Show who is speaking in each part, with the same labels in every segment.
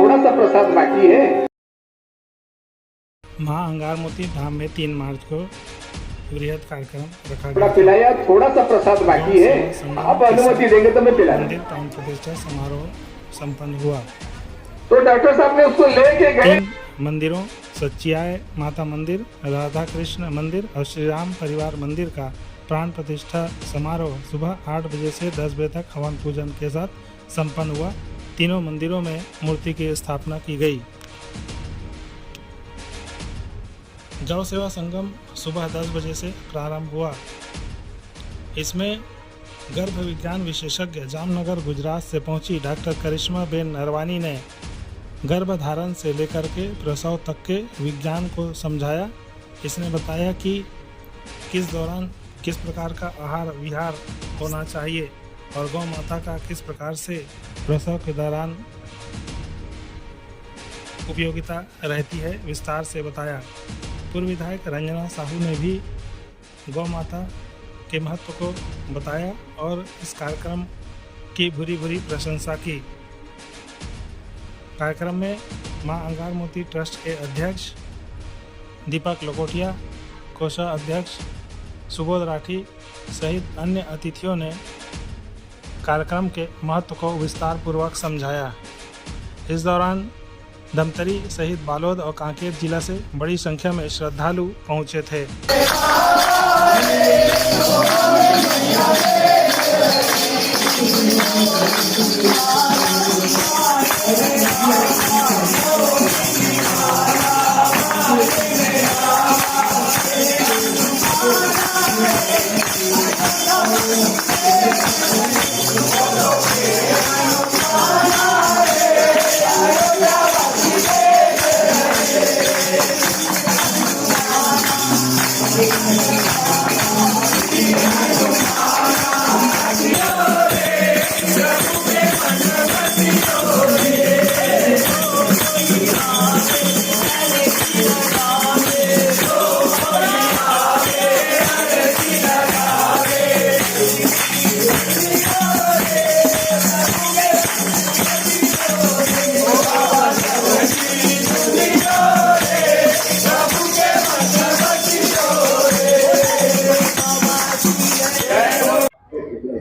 Speaker 1: थोड़ा सा प्रसाद बाकी है।
Speaker 2: मां अंगारमोती धाम में 3 मार्च को वृहद कार्यक्रम रखा
Speaker 1: थोड़ा
Speaker 2: गया
Speaker 1: पिलाया, थोड़ा सा प्रसाद बाकी है। आप अनुमति देंगे तो मैं पिला।
Speaker 2: मंदिर प्राण प्रतिष्ठा समारोह संपन्न हुआ।
Speaker 1: तो डॉक्टर साहब ने उसको लेके गए।
Speaker 2: 3 मंदिरों सच्चियाय माता मंदिर, राधा कृष्ण मंदिर और श्री राम परिवार मंदिर का प्राण प्रतिष्ठा समारोह सुबह 8 बजे से 10 बजे तक हवन पूजन के साथ संपन्न हुआ। तीनों मंदिरों में मूर्ति की स्थापना की गई। गौ सेवा संगम सुबह 10 बजे से प्रारंभ हुआ। इसमें गर्भ विज्ञान विशेषज्ञ जामनगर गुजरात से पहुंची डॉक्टर करिश्मा बेन नरवानी ने गर्भधारण से लेकर के प्रसव तक के विज्ञान को समझाया। इसने बताया कि किस दौरान किस प्रकार का आहार विहार होना चाहिए और गौ माता का किस प्रकार से प्रसव के दौरान उपयोगिता रहती है, विस्तार से बताया। पूर्व विधायक रंजना साहू ने भी गौ माता के महत्व को बताया और इस कार्यक्रम की भूरी भूरी प्रशंसा की। कार्यक्रम में मां अंगारमोती ट्रस्ट के अध्यक्ष दीपक लकोटिया, कोषाध्यक्ष सुबोध राठी सहित अन्य अतिथियों ने कार्यक्रम के महत्व को विस्तार पूर्वक समझाया। इस दौरान धमतरी सहित बालोद और कांकेर जिला से बड़ी संख्या में श्रद्धालु पहुंचे थे।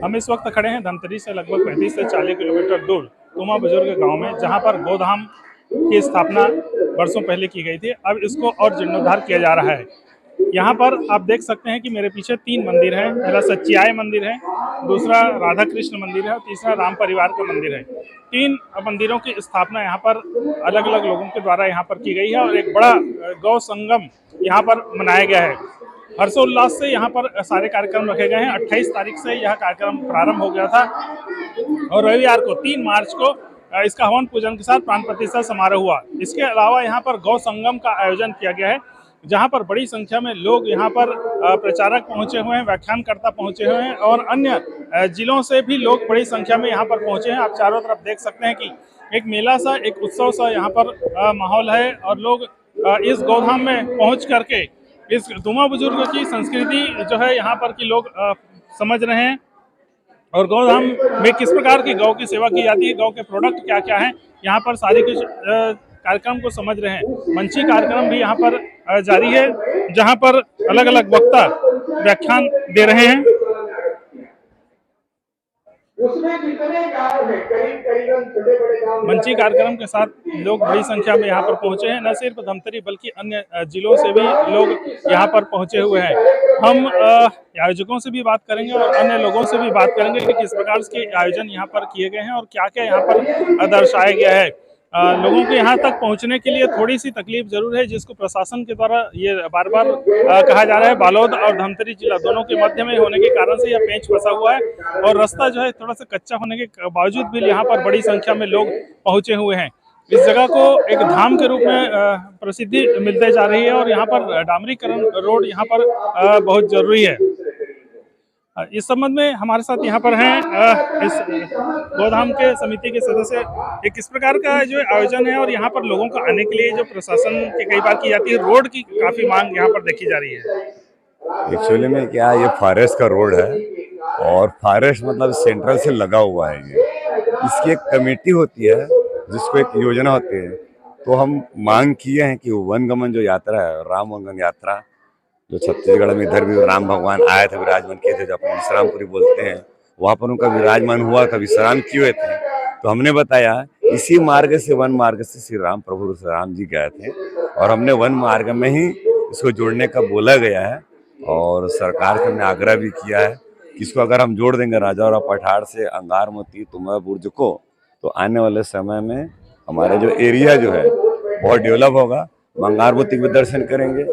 Speaker 2: हम इस वक्त खड़े हैं धमतरी से लगभग 35 से 40 किलोमीटर दूर तुमा बुजुर्ग गांव में, जहां पर गोधाम की स्थापना वर्षों पहले की गई थी। अब इसको और जीर्णोद्धार किया जा रहा है। यहां पर आप देख सकते हैं कि मेरे पीछे 3 मंदिर हैं। पहला सच्चियाय मंदिर है, दूसरा राधा कृष्ण मंदिर है और तीसरा राम परिवार का मंदिर है। 3 मंदिरों की स्थापना यहाँ पर अलग अलग लोगों के द्वारा यहाँ पर की गई है और एक बड़ा गौ संगम यहाँ पर मनाया गया है। हर्षोल्लास से यहाँ पर सारे कार्यक्रम रखे गए हैं। 28 तारीख से यह कार्यक्रम प्रारंभ हो गया था और रविवार को 3 मार्च को इसका हवन पूजन के साथ प्राण प्रतिष्ठा समारोह हुआ। इसके अलावा यहाँ पर गौ संगम का आयोजन किया गया है, जहाँ पर बड़ी संख्या में लोग यहाँ पर प्रचारक पहुँचे हुए हैं, व्याख्यानकर्ता पहुँचे हुए हैं और अन्य जिलों से भी लोग बड़ी संख्या में यहाँ पर पहुँचे हैं। आप चारों तरफ देख सकते हैं कि एक मेला सा, एक उत्सव सा यहाँ पर माहौल है और लोग इस गौधाम में पहुँच करके इस तुमा बुजुर्ग की संस्कृति जो है यहाँ पर की लोग समझ रहे हैं और गौधाम में किस प्रकार की गौ की सेवा की जाती है, गौ के प्रोडक्ट क्या क्या हैं, यहाँ पर सारी कुछ कार्यक्रम को समझ रहे हैं। मंची कार्यक्रम भी यहाँ पर जारी है, जहाँ पर अलग अलग वक्ता व्याख्यान दे रहे हैं। मंची कार्यक्रम के साथ लोग बड़ी संख्या में यहाँ पर पहुंचे हैं। न सिर्फ धमतरी बल्कि अन्य जिलों से भी लोग यहाँ पर पहुंचे हुए हैं। हम आयोजकों से भी बात करेंगे और अन्य लोगों से भी बात करेंगे कि किस प्रकार के आयोजन यहाँ पर किए गए हैं और क्या क्या यहाँ पर दर्शाया गया है। लोगों के यहाँ तक पहुँचने के लिए थोड़ी सी तकलीफ जरूर है, जिसको प्रशासन के द्वारा ये बार बार कहा जा रहा है। बालोद और धमतरी जिला दोनों के मध्य में होने के कारण से यह पेंच फंसा हुआ है और रास्ता जो है थोड़ा सा कच्चा होने के बावजूद भी यहाँ पर बड़ी संख्या में लोग पहुँचे हुए हैं। इस जगह को एक धाम के रूप में प्रसिद्धि मिलते जा रही है और यहाँ पर डामरीकरण रोड यहाँ पर बहुत जरूरी है। इस संबंध में हमारे साथ यहाँ पर हैं इस गोधाम के समिति के सदस्य। एक किस प्रकार का जो आयोजन है और यहाँ पर लोगों को आने के लिए जो प्रशासन की कई बार की जाती है, रोड की काफी मांग यहाँ पर देखी जा रही है।
Speaker 3: एक्चुअली में क्या है, ये फॉरेस्ट का रोड है और फॉरेस्ट मतलब सेंट्रल से लगा हुआ है। ये इसकी एक कमेटी होती है जिसको एक योजना होती है, तो हम मांग किए हैं कि वनगमन जो यात्रा है, राम वनगमन यात्रा, जो छत्तीसगढ़ में इधर भी राम भगवान आए थे, विराजमान किए थे, जो अपने विश्रामपुरी बोलते हैं, वहाँ पर उनका विराजमान हुआ था, विश्राम किए हुए थे। तो हमने बताया इसी मार्ग से, वन मार्ग से श्री राम प्रभु श्री राम जी गए थे, और हमने वन मार्ग में ही इसको जोड़ने का बोला गया है। और सरकार से हमने आग्रह भी किया है कि इसको अगर हम जोड़ देंगे राजावरा पठार से अंगारमोती तुम्हा बुर्ज को, तो आने वाले समय में हमारा जो एरिया जो है बहुत डेवलप होगा। अंगारमोती के भी दर्शन करेंगे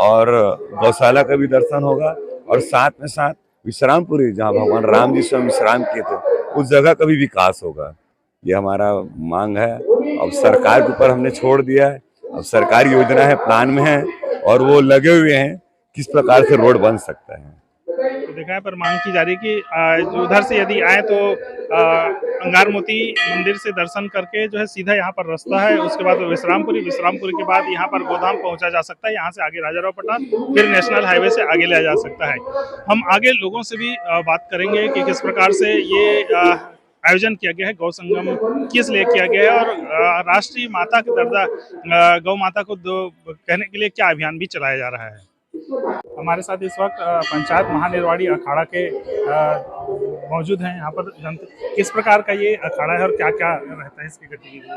Speaker 3: और गौशाला का भी दर्शन होगा, और साथ में साथ विश्रामपुरी जहाँ भगवान राम जी स्वयं विश्राम किए थे, उस जगह का भी विकास होगा। ये हमारा मांग है। अब सरकार के ऊपर हमने छोड़ दिया है, अब सरकारी योजना है, प्लान में है, और वो लगे हुए हैं किस प्रकार से रोड बन सकता है।
Speaker 2: तो देखा है पर मांग की जा रही कि जो उधर से यदि आए तो अंगारमोती मंदिर से दर्शन करके जो है सीधा यहाँ पर रास्ता है, उसके बाद विश्रामपुरी के बाद यहाँ पर गोधाम पहुँचा जा सकता है, यहाँ से आगे राजाराव पठार, फिर नेशनल हाईवे से आगे ले जा सकता है। हम आगे लोगों से भी बात करेंगे कि किस प्रकार से ये आयोजन किया गया है, गौ संगम किस लिए किया गया है, और राष्ट्रीय माता का दर्जा गौ माता को कहने के लिए क्या अभियान भी चलाया जा रहा है। हमारे साथ इस वक्त पंचायत महानिर्वाणी अखाड़ा के मौजूद हैं। यहाँ पर किस प्रकार का ये अखाड़ा है और क्या क्या रहता है इसकी गतिविधि?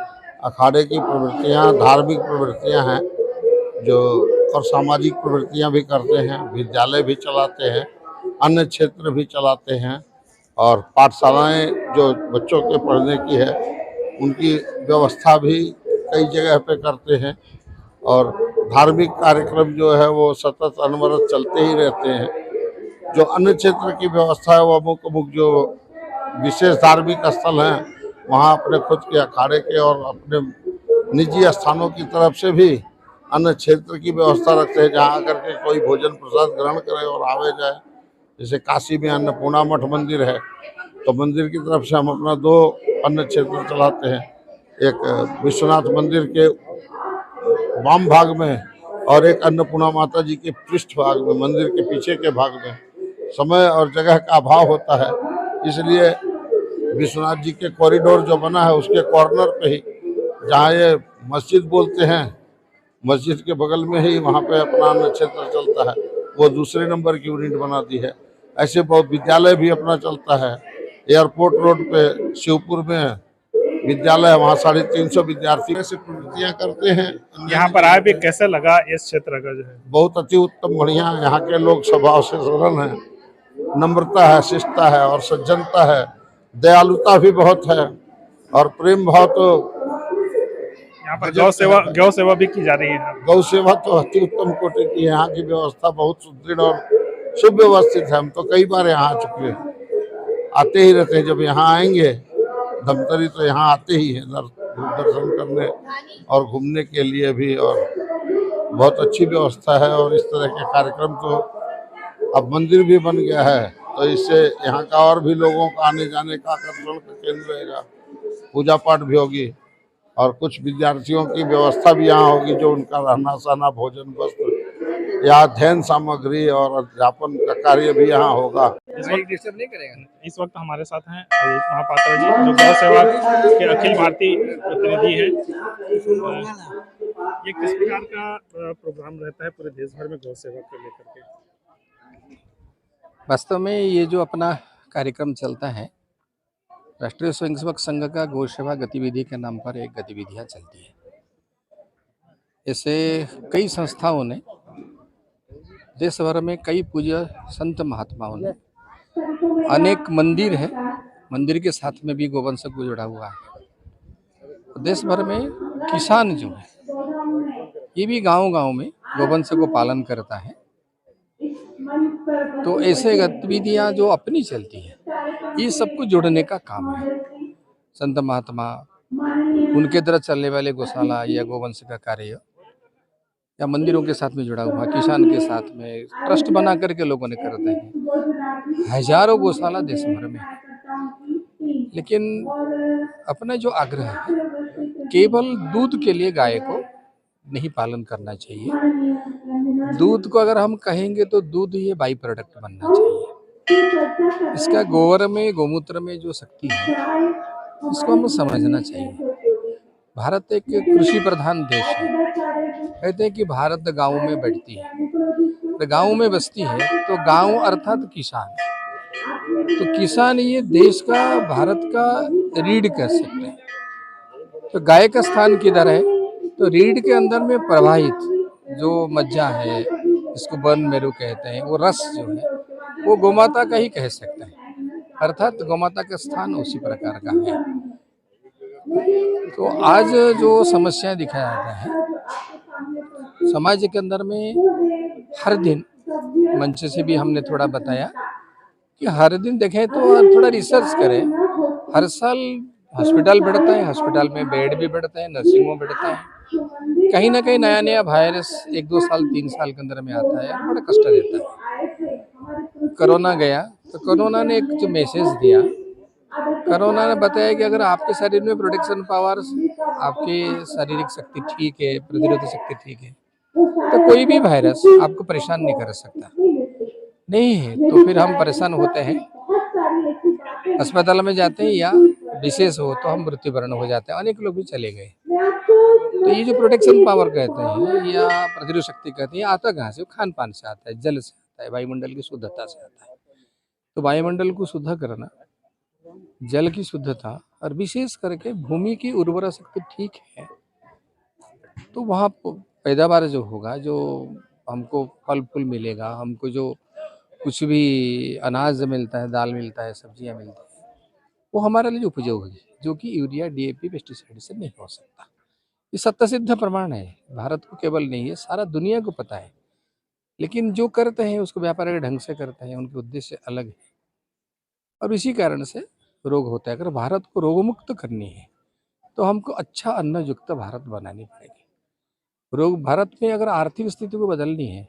Speaker 4: अखाड़े की प्रवृत्तियाँ धार्मिक प्रवृत्तियाँ हैं जो, और सामाजिक प्रवृत्तियाँ भी करते हैं, विद्यालय भी चलाते हैं, अन्य क्षेत्र भी चलाते हैं, और पाठशालाएँ जो बच्चों के पढ़ने की है उनकी व्यवस्था भी कई जगह पे करते हैं, और धार्मिक कार्यक्रम जो है वो सतत अनवरत चलते ही रहते हैं। जो अन्य क्षेत्र की व्यवस्था है वो अमुक जो विशेष धार्मिक स्थल हैं वहाँ अपने खुद के अखाड़े के और अपने निजी स्थानों की तरफ से भी अन्य क्षेत्र की व्यवस्था रखते हैं, जहाँ आकर के कोई भोजन प्रसाद ग्रहण करे और आवे जाए। जैसे काशी में अन्नपूर्णा मठ मंदिर है, तो मंदिर की तरफ से हम अपना 2 अन्य क्षेत्र चलाते हैं, एक विश्वनाथ मंदिर के वाम भाग में और एक अन्नपूर्णा माता जी के पृष्ठ भाग में, मंदिर के पीछे के भाग में। समय और जगह का अभाव होता है, इसलिए विश्वनाथ जी के कॉरिडोर जो बना है उसके कॉर्नर पे ही, जहाँ ये मस्जिद बोलते हैं, मस्जिद के बगल में ही वहाँ पे अपना अन्य क्षेत्र चलता है, वो दूसरे नंबर की यूनिट बना दी है। ऐसे बहुत विद्यालय भी अपना चलता है। एयरपोर्ट रोड पे शिवपुर में विद्यालय है, वहाँ 350 विद्यार्थी ऐसे प्रवृत्तियाँ करते हैं।
Speaker 2: यहाँ पर आए भी कैसे लगा इस क्षेत्र का जो है?
Speaker 4: बहुत अति उत्तम, बढ़िया। यहाँ के लोग स्वभाव से सरल हैं, नम्रता है, शिष्टता है और सज्जनता है, दयालुता भी बहुत है, और प्रेम भाव तो
Speaker 2: यहाँ पर गौ सेवा भी की जा रही है।
Speaker 4: गौ सेवा तो अति उत्तम कोटि की है। यहाँ की व्यवस्था बहुत सुदृढ़ और सुव्यवस्थित है। हम तो कई बार यहाँ आ चुके हैं, आते ही रहते हैं। जब यहाँ आएंगे धमतरी तो यहाँ आते ही हैं दर्शन करने और घूमने के लिए भी, और बहुत अच्छी व्यवस्था है। और इस तरह के कार्यक्रम तो अब मंदिर भी बन गया है, तो इससे यहाँ का और भी लोगों का आने जाने का आकर्षण का केंद्र रहेगा। पूजा पाठ भी होगी और कुछ विद्यार्थियों की व्यवस्था भी यहाँ होगी, जो उनका रहना सहना, भोजन, वस्त्र या अध्ययन सामग्री और अध्यापन का कार्य भी यहाँ होगा।
Speaker 2: डिस्टर्ब नहीं करेगा। इस वक्त हमारे साथ हैं अजीत महापात्रा जी, जो गौ सेवा के अखिल भारतीय प्रतिनिधि हैं। ये किस प्रकार का प्रोग्राम रहता है पूरे देश भर में गौ सेवा को लेकर के?
Speaker 5: वास्तव में ये जो अपना कार्यक्रम चलता है, राष्ट्रीय स्वयंसेवक संघ का गौ सेवा गतिविधि के नाम पर एक गतिविधियाँ चलती है। ऐसे कई संस्थाओं ने देश भर में, कई पूज्य संत महात्माओं ने, अनेक मंदिर है, मंदिर के साथ में भी गोवंश को जुड़ा हुआ है। देश भर में किसान जो है ये भी गांव-गांव में गोवंश को पालन करता है। तो ऐसे गतिविधियां जो अपनी चलती है, ये सबको जोड़ने का काम है। संत महात्मा, उनके तरह चलने वाले गौशाला या गोवंश का कार्य, या मंदिरों के साथ में जुड़ा हुआ, किसान के साथ में ट्रस्ट बना करके लोगों ने करते हैं। हजारों गौशाला देश भर में, लेकिन अपना जो आग्रह है, केवल दूध के लिए गाय को नहीं पालन करना चाहिए। दूध को अगर हम कहेंगे तो दूध ये बाई प्रोडक्ट बनना चाहिए। इसका गोबर में, गोमूत्र में जो शक्ति है, इसको हमें समझना चाहिए। भारत एक कृषि प्रधान देश है। कहते हैं कि भारत गाँव में बैठती है, तो गाँव में बसती है, तो गाँव अर्थात किसान। तो किसान ये देश का, भारत का रीढ़ कह सकते हैं। तो गाय का स्थान किधर है? तो रीढ़ के अंदर में प्रवाहित जो मज्जा है, इसको बर्न मेरो कहते हैं, वो रस जो है वो गोमाता का ही कह सकते हैं, अर्थात गोमाता का स्थान उसी प्रकार का है। तो आज जो समस्या दिखाया जाता है समाज के अंदर में, हर दिन मंच से भी हमने थोड़ा बताया कि हर दिन देखें तो थोड़ा रिसर्च करें। हर साल हॉस्पिटल बढ़ता है, हॉस्पिटल में बेड भी बढ़ता है, नर्सिंग होम बढ़ता है। कहीं ना कहीं नया नया वायरस 1-2 साल 3 साल के अंदर में आता है और बड़ा कष्ट देता है। कोरोना गया तो कोरोना ने एक जो मैसेज दिया, कोरोना ने बताया कि अगर आपके शरीर में प्रोटेक्शन पावर्स, आपकी शारीरिक शक्ति ठीक है, प्रतिरोधक शक्ति ठीक है, तो कोई भी वायरस आपको परेशान नहीं कर सकता। नहीं है तो फिर हम परेशान होते हैं, अस्पताल में जाते हैं, या विशेष हो तो हम मृत्युवरण हो जाते हैं। अनेक लोग भी चले गए। तो ये जो प्रोटेक्शन पावर कहते हैं या प्रतिरोधक शक्ति कहते हैं, आता कहाँ से? खान पान से आता है, जल से आता है, वायुमंडल की शुद्धता से आता है। तो वायुमंडल को शुद्ध करना, जल की शुद्धता और विशेष करके भूमि की उर्वरा शक्ति ठीक है, तो वहाँ पैदावार जो होगा, जो हमको फल फूल मिलेगा, हमको जो कुछ भी अनाज मिलता है, दाल मिलता है, सब्जियाँ मिलती हैं, वो हमारे लिए उपयोगी है, जो कि यूरिया, डीएपी, पेस्टिसाइड से नहीं हो सकता। ये सत्य सिद्ध प्रमाण है, भारत को केवल नहीं है, सारा दुनिया को पता है। लेकिन जो करते हैं उसको व्यापारिक ढंग से करते हैं, उनके उद्देश्य अलग है और इसी कारण से रोग होता है। अगर भारत को रोगमुक्त करनी है तो हमको अच्छा अन्न युक्त भारत बनानी पड़ेगी। रोग भारत में अगर आर्थिक स्थिति को बदलनी है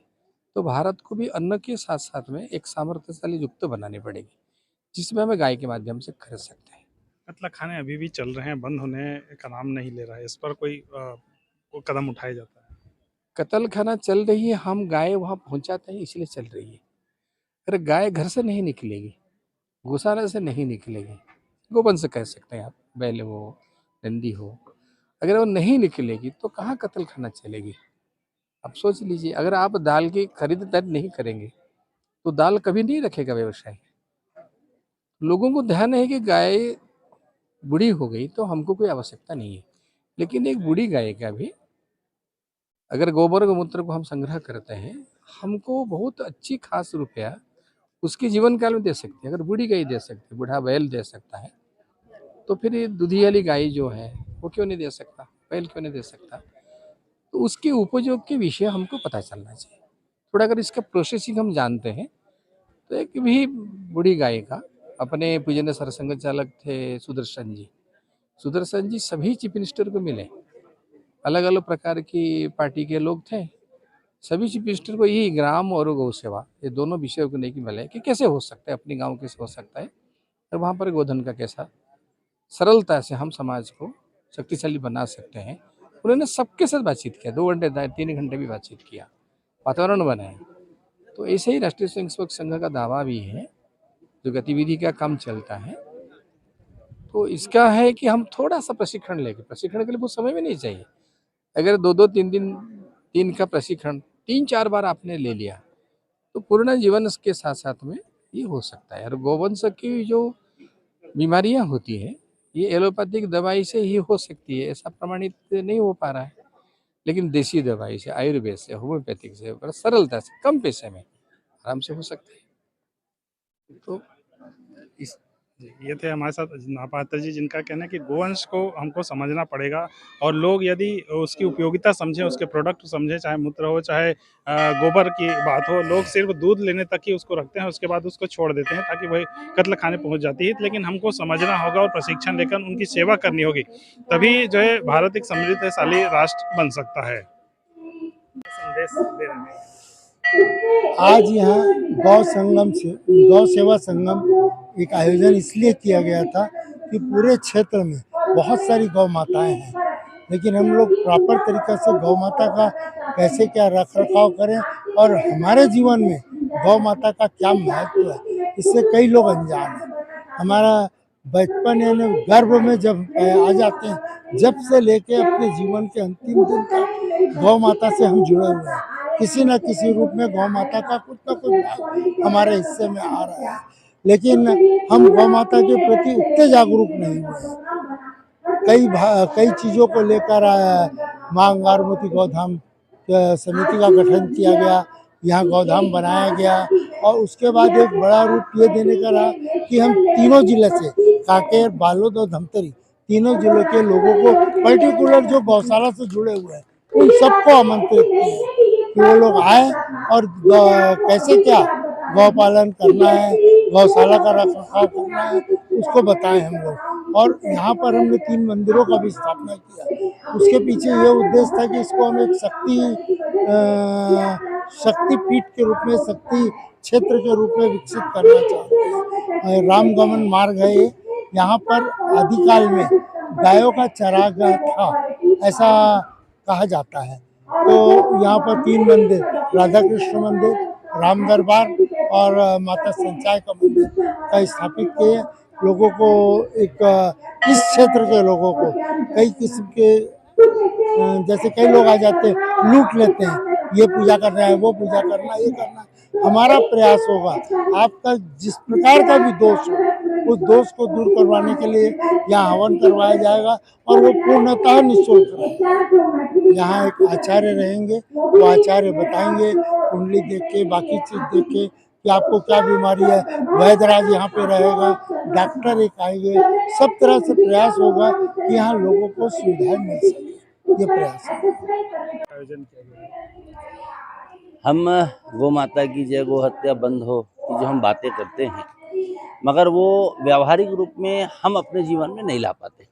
Speaker 5: तो भारत को भी अन्न के साथ साथ में एक सामर्थ्यशाली युक्त बनानी पड़ेगी, जिसमें हमें गाय के माध्यम से खरीद सकते हैं।
Speaker 2: कत्ल खाने अभी भी चल रहे हैं, बंद होने का नाम नहीं ले रहा है। इस पर कोई कदम उठाया जाता है?
Speaker 5: कत्ल खाना चल रही है, हम गाय वहाँ पहुँचाते हैं इसलिए चल रही है। अगर गाय घर से नहीं निकलेगी, गौशाला से नहीं निकलेगी, गोवंश कह सकते हैं आप, बैल हो, नंदी हो, अगर वो नहीं निकलेगी तो कहाँ कत्ल खाना चलेगी? आप सोच लीजिए, अगर आप दाल की खरीदारी नहीं करेंगे तो दाल कभी नहीं रखेगा व्यवसाय। लोगों को ध्यान है कि गाय बूढ़ी हो गई तो हमको कोई आवश्यकता नहीं है, लेकिन एक बूढ़ी गाय का भी अगर गोबर गोमूत्र को हम संग्रह करते हैं, हमको बहुत अच्छी खास रुपया उसके जीवन काल में दे सकती है। अगर बूढ़ी गाय दे सकती है, बूढ़ा बैल दे सकता है, तो फिर ये दूधी वाली गाय जो है वो क्यों नहीं दे सकता, बैल क्यों नहीं दे सकता? तो उसके उपयोग के विषय हमको पता चलना चाहिए। थोड़ा अगर इसका प्रोसेसिंग हम जानते हैं तो एक भी बूढ़ी गाय का, अपने पूजनीय सरसंघ चालक थे सुदर्शन जी सभी चीफ मिनिस्टर को मिले, अलग अलग प्रकार की पार्टी के लोग थे, सभी चीफ मिनिस्टर को यही ग्राम और गौ सेवा, ये दोनों विषयों को लेकर मिले कि कैसे हो सकता है, अपने गांव कैसे हो सकता है और वहाँ पर गोधन का कैसा सरलता से हम समाज को शक्तिशाली बना सकते हैं। उन्होंने सबके साथ बातचीत किया, 2 घंटे 3 घंटे भी बातचीत किया, वातावरण बनाया। तो ऐसे ही राष्ट्रीय स्वयंसेवक संघ का दावा भी है, जो गतिविधि का काम चलता है, तो इसका है कि हम थोड़ा सा प्रशिक्षण लेंगे। प्रशिक्षण के लिए बहुत समय भी नहीं चाहिए। अगर 2-2 3 का प्रशिक्षण 3-4 बार आपने ले लिया तो पूर्ण जीवन के साथ साथ में ये हो सकता है। और गोवंश की जो बीमारियां होती है ये एलोपैथिक दवाई से ही हो सकती है, ऐसा प्रमाणित नहीं हो पा रहा है, लेकिन देसी दवाई से, आयुर्वेद से, होम्योपैथिक से, बड़ा सरलता से, कम पैसे में आराम से हो सकता है। तो इस
Speaker 2: ये थे हमारे साथ महापात्र जी, जिनका कहना है कि गोवंश को हमको समझना पड़ेगा और लोग यदि उसकी उपयोगिता समझें, उसके प्रोडक्ट समझें, चाहे मूत्र हो, चाहे गोबर की बात हो, लोग सिर्फ दूध लेने तक ही उसको रखते हैं, उसके बाद उसको छोड़ देते हैं ताकि वही कत्ल खाने पहुंच जाती है। लेकिन हमको समझना होगा और प्रशिक्षण लेकर उनकी सेवा करनी होगी, तभी जो है भारत एक समृद्धशाली राष्ट्र बन सकता है। संदेश दे रहे हैं।
Speaker 6: आज यहाँ गौ सेवा संगम एक आयोजन इसलिए किया गया था कि पूरे क्षेत्र में बहुत सारी गौ माताएं हैं, लेकिन हम लोग प्रॉपर तरीक़े से गौ माता का कैसे क्या रख रखाव करें और हमारे जीवन में गौ माता का क्या महत्व है, इससे कई लोग अनजान हैं। हमारा बचपन यानी गर्भ में जब आ जाते हैं, जब से लेके अपने जीवन के अंतिम दिन तक गौ माता से हम जुड़े हुए हैं। किसी न किसी रूप में गौ माता का कुछ न कुछ भाग हमारे हिस्से में आ रहा है, लेकिन हम गौ माता के प्रति उतने जागरूक नहीं हुए हैं। कई चीज़ों को लेकर माँ अंगारमती गौधाम समिति का गठन किया गया, यहाँ गौधाम बनाया गया और उसके बाद एक बड़ा रूप ये देने का रहा कि हम तीनों जिले से कांकेर, बालोद और धमतरी तीनों जिलों के लोगों को पर्टिकुलर जो गौशाला से जुड़े हुए हैं उन सबको आमंत्रित किए कि वो लोग आए और कैसे क्या गौपालन करना है, गौशाला का रखरखाव करना है, उसको बताएं हम लोग। और यहाँ पर हमने 3 मंदिरों का भी स्थापना किया। उसके पीछे ये उद्देश्य था कि इसको हम एक शक्ति पीठ के रूप में, शक्ति क्षेत्र के रूप में विकसित करना चाहते हैं। रामगमन मार्ग है ये। यहाँ पर आदिकाल में गायों का चरागाह था, ऐसा कहा जाता है। तो यहाँ पर 3 मंदिर, राधा कृष्ण मंदिर, राम दरबार और माता संचाय का मंदिर का स्थापित किए। लोगों को इस क्षेत्र के लोगों को कई किस्म के जैसे कई लोग आ जाते हैं, लूट लेते हैं, ये पूजा करना है, वो पूजा करना है, ये करना है। हमारा प्रयास होगा आपका जिस प्रकार का भी दोष हो, उस दोष को दूर करवाने के लिए यहाँ हवन करवाया जाएगा और वो पूर्णतः निःशुल्क रहेगा। यहाँ एक आचार्य रहेंगे, वो आचार्य बताएंगे कुंडली देख के, बाकी चीज देख के कि आपको क्या बीमारी है। वैद्यराज यहाँ पे रहेगा, डॉक्टर एक आएंगे, सब तरह से प्रयास होगा कि यहाँ लोगों को सुविधाएं मिल सके। ये प्रयास है।
Speaker 2: आयोजन किया गया।
Speaker 7: हम गौ माता की जय, गौ हत्या बंद हो की जो हम बातें करते हैं, मगर वो व्यावहारिक रूप में हम अपने जीवन में नहीं ला पाते।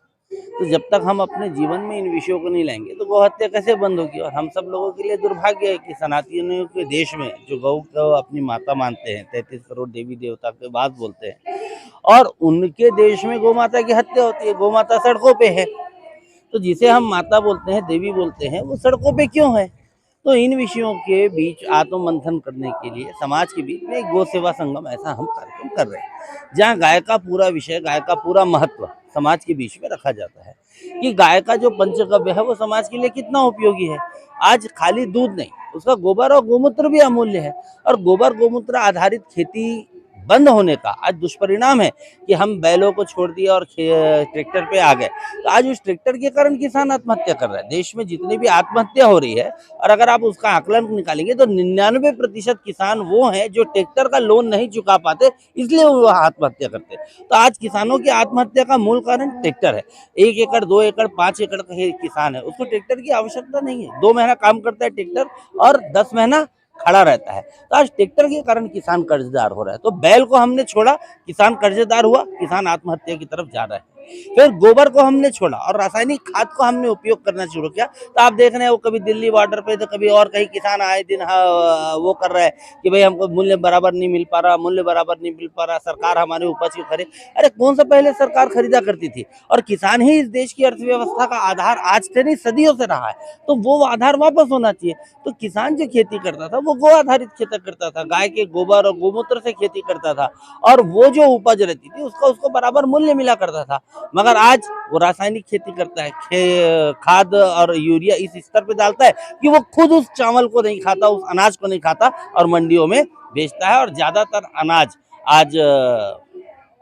Speaker 7: तो जब तक हम अपने जीवन में इन विषयों को नहीं लाएंगे तो गौ हत्या कैसे बंद होगी। और हम सब लोगों के लिए दुर्भाग्य है कि सनातनियों के देश में जो गौ को अपनी माता मानते हैं, 33 करोड़ देवी देवता के बाद बोलते हैं, और उनके देश में गौ माता की हत्या होती है। गौ माता सड़कों पे है, तो जिसे हम माता बोलते हैं, देवी बोलते हैं, वो सड़कों पे क्यों है। तो इन विषयों के बीच आत्ममंथन करने के लिए समाज के बीच में एक गौ सेवा संगम ऐसा हम कार्यक्रम कर रहे हैं, जहाँ गाय का पूरा विषय, गाय का पूरा महत्व समाज के बीच में रखा जाता है कि गाय का जो पंचगव्य है वो समाज के लिए कितना उपयोगी है। आज खाली दूध नहीं, उसका गोबर और गोमूत्र भी अमूल्य है। और गोबर गोमूत्र आधारित खेती बंद होने का आज दुष्परिणाम है कि हम बैलों को छोड़ दिया और ट्रैक्टर पे आ गए। तो आज उस ट्रैक्टर के कारण किसान आत्महत्या कर रहा है। देश में जितनी भी आत्महत्या हो रही है, और अगर आप उसका आकलन निकालेंगे तो 99% किसान वो हैं जो ट्रैक्टर का लोन नहीं चुका पाते, इसलिए वो आत्महत्या करते। तो आज किसानों की आत्महत्या का मूल कारण ट्रैक्टर है। 1 एकड़, 2 एकड़, 5 एकड़ का किसान है, उसको ट्रैक्टर की आवश्यकता नहीं है। 2 महीना काम करता है ट्रैक्टर और 10 महीना खड़ा रहता है। तो आज ट्रैक्टर के कारण किसान कर्जदार हो रहा है। तो बैल को हमने छोड़ा, किसान कर्जदार हुआ, किसान आत्महत्या की तरफ जा रहा है। फिर गोबर को हमने छोड़ा और रासायनिक खाद को हमने उपयोग करना शुरू किया। तो आप देख रहे हैं वो कभी दिल्ली बॉर्डर पे, तो कभी और कहीं किसान आए दिन वो कर रहा है कि भाई हमको मूल्य बराबर नहीं मिल पा रहा, मूल्य बराबर नहीं मिल पा रहा, सरकार हमारे उपज की खरीद। अरे कौन सा पहले सरकार खरीदा करती थी? और किसान ही इस देश की अर्थव्यवस्था का आधार आज से नहीं, सदियों से रहा है। तो वो आधार वापस होना चाहिए। तो किसान जो खेती करता था वो गो आधारित खेती करता था, गाय के गोबर और गोमूत्र से खेती करता था, और वो जो उपज रहती थी उसको बराबर मूल्य मिला करता था। मगर आज वो रासायनिक खेती करता है, खाद और यूरिया इस स्तर पे डालता है कि वो खुद उस चावल को नहीं खाता, उस अनाज को नहीं खाता, और मंडियों में बेचता है। और ज्यादातर अनाज आज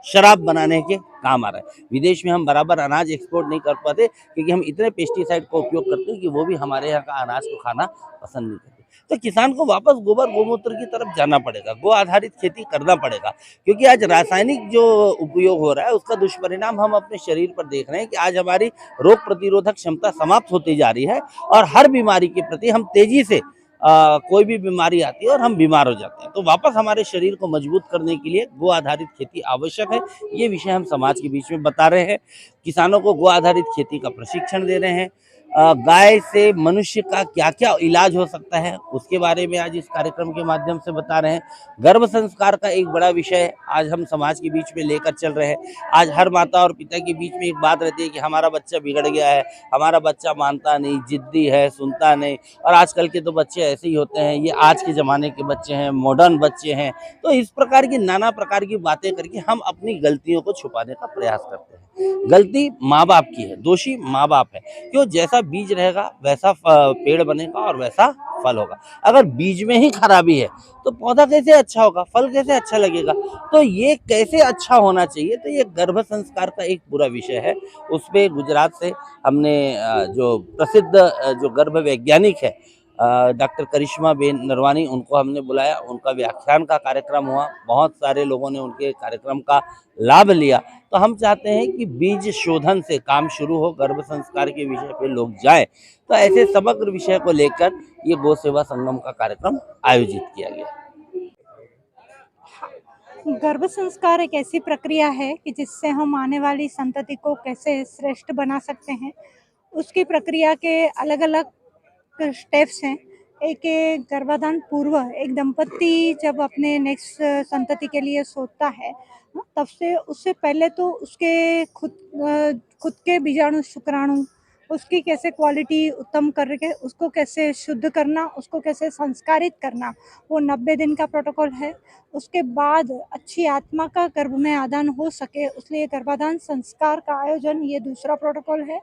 Speaker 7: शराब बनाने के काम आ रहा है। विदेश में हम बराबर अनाज एक्सपोर्ट नहीं कर पाते क्योंकि हम इतने पेस्टिसाइड का उपयोग करते हैं कि वो भी हमारे यहाँ का अनाज को खाना पसंद नहीं करते। तो किसान को वापस गोबर गोमूत्र की तरफ जाना पड़ेगा, गो आधारित खेती करना पड़ेगा, क्योंकि आज रासायनिक जो उपयोग हो रहा है उसका दुष्परिणाम हम अपने शरीर पर देख रहे हैं कि आज हमारी रोग प्रतिरोधक क्षमता समाप्त होती जा रही है और हर बीमारी के प्रति हम तेजी से कोई भी बीमारी आती है और हम बीमार हो जाते हैं। तो वापस हमारे शरीर को मजबूत करने के लिए गो आधारित खेती आवश्यक है। ये विषय हम समाज के बीच में बता रहे हैं। किसानों को गो आधारित खेती का प्रशिक्षण दे रहे हैं। गाय से मनुष्य का क्या क्या इलाज हो सकता है उसके बारे में आज इस कार्यक्रम के माध्यम से बता रहे हैं। गर्भ संस्कार का एक बड़ा विषय आज हम समाज के बीच में लेकर चल रहे हैं। आज हर माता और पिता के बीच में एक बात रहती है कि हमारा बच्चा बिगड़ गया है, हमारा बच्चा मानता नहीं, जिद्दी है, सुनता नहीं। और आजकल के तो बच्चे ऐसे ही होते हैं, ये आज के ज़माने के बच्चे हैं, मॉडर्न बच्चे हैं। तो इस प्रकार की नाना प्रकार की बातें करके हम अपनी गलतियों को छुपाने का प्रयास करते हैं। गलती माँ बाप की है, दोषी माँ बाप है। क्यों? जैसा बीज रहेगा वैसा पेड़ बनेगा और वैसा फल होगा। अगर बीज में ही खराबी है तो पौधा कैसे अच्छा होगा, फल कैसे अच्छा लगेगा? तो ये कैसे अच्छा होना चाहिए, तो ये गर्भ संस्कार का एक पूरा विषय है। उसपे गुजरात से हमने जो प्रसिद्ध जो गर्भ वैज्ञानिक है डॉक्टर करिश्मा बेन नरवानी, उनको हमने बुलाया। उनका व्याख्यान का कार्यक्रम हुआ, बहुत सारे लोगों ने उनके कार्यक्रम का लाभ लिया। तो हम चाहते हैं कि बीज शोधन से काम शुरू हो, गर्भ संस्कार के विषय पे लोग जाएं। तो ऐसे समग्र विषय को लेकर ये गौ सेवा संगम का कार्यक्रम आयोजित किया गया।
Speaker 8: गर्भ संस्कार एक ऐसी प्रक्रिया है कि जिससे हम आने वाली संतति को कैसे श्रेष्ठ बना सकते हैं। उसकी प्रक्रिया के अलग अलग स्टेप्स हैं। एक है गर्भाधान पूर्व। एक दंपति जब अपने नेक्स्ट संतति के लिए सोचता है तब से उससे पहले तो उसके खुद के बीजाणु शुक्राणु उसकी कैसे क्वालिटी उत्तम करके उसको कैसे शुद्ध करना, उसको कैसे संस्कारित करना, वो 90 दिन का प्रोटोकॉल है। उसके बाद अच्छी आत्मा का गर्भ में आदान हो सके उसलिए गर्भाधान संस्कार का आयोजन ये दूसरा प्रोटोकॉल है।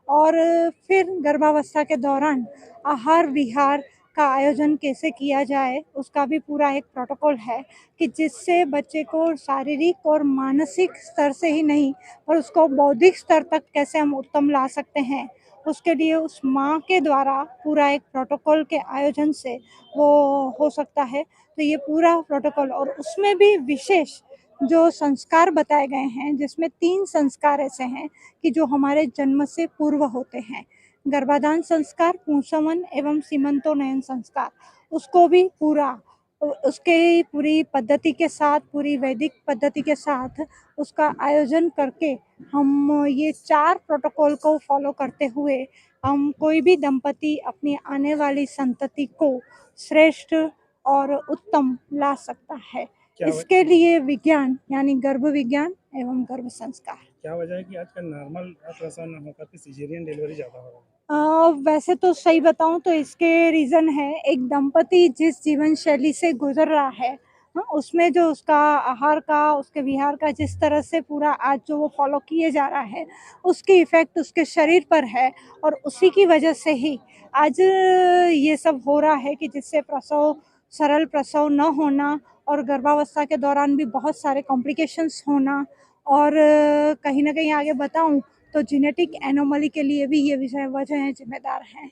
Speaker 8: और फिर गर्भावस्था के दौरान आहार विहार का आयोजन कैसे किया जाए उसका भी पूरा एक प्रोटोकॉल है कि जिससे बच्चे को शारीरिक और मानसिक स्तर से ही नहीं पर उसको बौद्धिक स्तर तक कैसे हम उत्तम ला सकते हैं। उसके लिए उस माँ के द्वारा पूरा एक प्रोटोकॉल के आयोजन से वो हो सकता है। तो ये पूरा प्रोटोकॉल और उसमें भी विशेष जो संस्कार बताए गए हैं जिसमें 3 संस्कार ऐसे हैं कि जो हमारे जन्म से पूर्व होते हैं। गर्भाधान संस्कार, पुंसवन एवं सीमंतोन्नयन संस्कार, उसको भी पूरा उसके पूरी पद्धति के साथ, पूरी वैदिक पद्धति के साथ उसका आयोजन करके हम ये 4 प्रोटोकॉल को फॉलो करते हुए हम कोई भी दंपति अपनी आने वाली संतति को श्रेष्ठ और उत्तम ला सकता है। इसके लिए विज्ञान यानी गर्भ विज्ञान एवं गर्भ संस्कार।
Speaker 2: क्या वजह है कि आजकल नॉर्मल प्रसव न होकर के सिजेरियन डिलीवरी ज़्यादा हो रहा है?
Speaker 8: वैसे तो सही बताऊं तो इसके रीज़न है एक दंपति जिस जीवन शैली से गुजर रहा है उसमें जो उसका आहार का, उसके विहार का जिस तरह से पूरा आज जो वो फॉलो किए जा रहा है उसकी इफ़ेक्ट उसके शरीर पर है। और उसी की वजह से ही आज ये सब हो रहा है कि जिससे प्रसव सरल प्रसव न होना और गर्भावस्था के दौरान भी बहुत सारे कॉम्प्लिकेशंस होना। और कहीं ना कहीं आगे बताऊं तो जेनेटिक एनोमली के लिए भी ये विषय वजह जिम्मेदार हैं।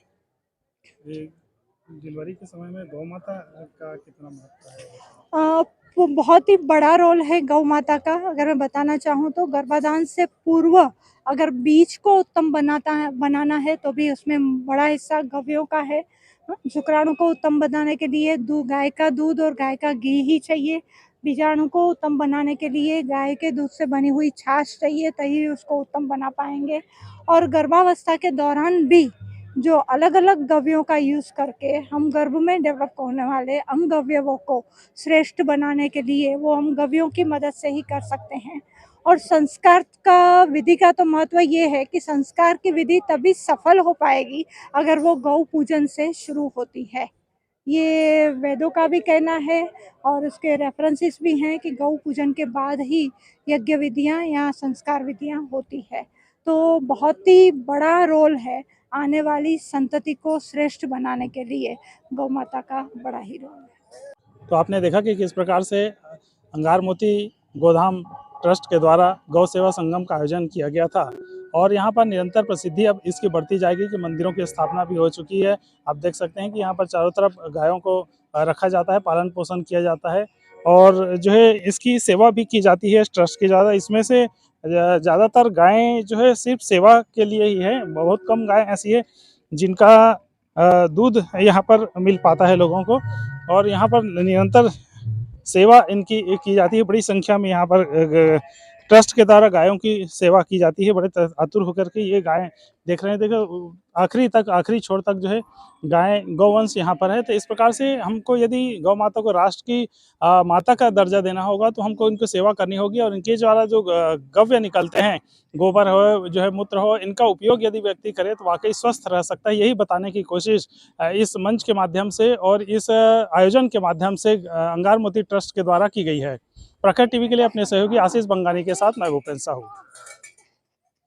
Speaker 2: डिलीवरी के समय में गौ माता का कितना महत्व है?
Speaker 8: वो बहुत ही बड़ा रोल है गौ माता का। अगर मैं बताना चाहूँ तो गर्भाधान से पूर्व अगर बीज को उत्तम बनाना है तो भी उसमें बड़ा हिस्सा गव्यों का है। शुक्राणु को उत्तम बनाने के लिए गाय का दूध और गाय का घी ही चाहिए। बीजाणु को उत्तम बनाने के लिए गाय के दूध से बनी हुई छाछ चाहिए, तभी उसको उत्तम बना पाएंगे। और गर्भावस्था के दौरान भी जो अलग अलग गव्यों का यूज़ करके हम गर्भ में डेवलप होने वाले अंगव्यवों को श्रेष्ठ बनाने के लिए वो हम गव्यों की मदद से ही कर सकते हैं। और संस्कार का विधि का तो महत्व ये है कि संस्कार की विधि तभी सफल हो पाएगी अगर वो गौ पूजन से शुरू होती है। ये वेदों का भी कहना है और उसके रेफरेंसेस भी हैं कि गौ पूजन के बाद ही यज्ञ विधियाँ या संस्कार विधियाँ होती है। तो बहुत ही बड़ा रोल है आने वाली संतति को श्रेष्ठ बनाने के लिए गौ माता का बड़ा ही रोल है।
Speaker 2: तो आपने देखा कि किस प्रकार से अंगार मोती गोधाम ट्रस्ट के द्वारा गौ सेवा संगम का आयोजन किया गया था और यहाँ पर निरंतर प्रसिद्धि अब इसकी बढ़ती जाएगी कि मंदिरों की स्थापना भी हो चुकी है। आप देख सकते हैं कि यहाँ पर चारों तरफ गायों को रखा जाता है, पालन पोषण किया जाता है और जो है इसकी सेवा भी की जाती है इस ट्रस्ट की। ज़्यादा इसमें से ज़्यादातर गायें जो है सिर्फ सेवा के लिए ही है। बहुत कम गाय ऐसी है जिनका दूध यहाँ पर मिल पाता है लोगों को और यहाँ पर निरंतर सेवा इनकी की जाती है। बड़ी संख्या में यहाँ पर ट्रस्ट के द्वारा गायों की सेवा की जाती है। बड़े आतुर होकर के ये गायें देख रहे हैं। देखो आखिरी छोर तक जो है गाय गौवंश यहाँ पर है। तो इस प्रकार से हमको यदि गौ माता को राष्ट्र की माता का दर्जा देना होगा तो हमको इनको सेवा करनी होगी, और इनके द्वारा जो गव्य निकलते हैं, गोबर हो जो है मूत्र हो, इनका उपयोग यदि व्यक्ति करे तो वाकई स्वस्थ रह सकता है। यही बताने की कोशिश इस मंच के माध्यम से और इस आयोजन के माध्यम से अंगार मोती ट्रस्ट के द्वारा की गई है। प्रखर टीवी के लिए अपने सहयोगी आशीष बंगानी के साथ मैं भूपेंद्र साहू।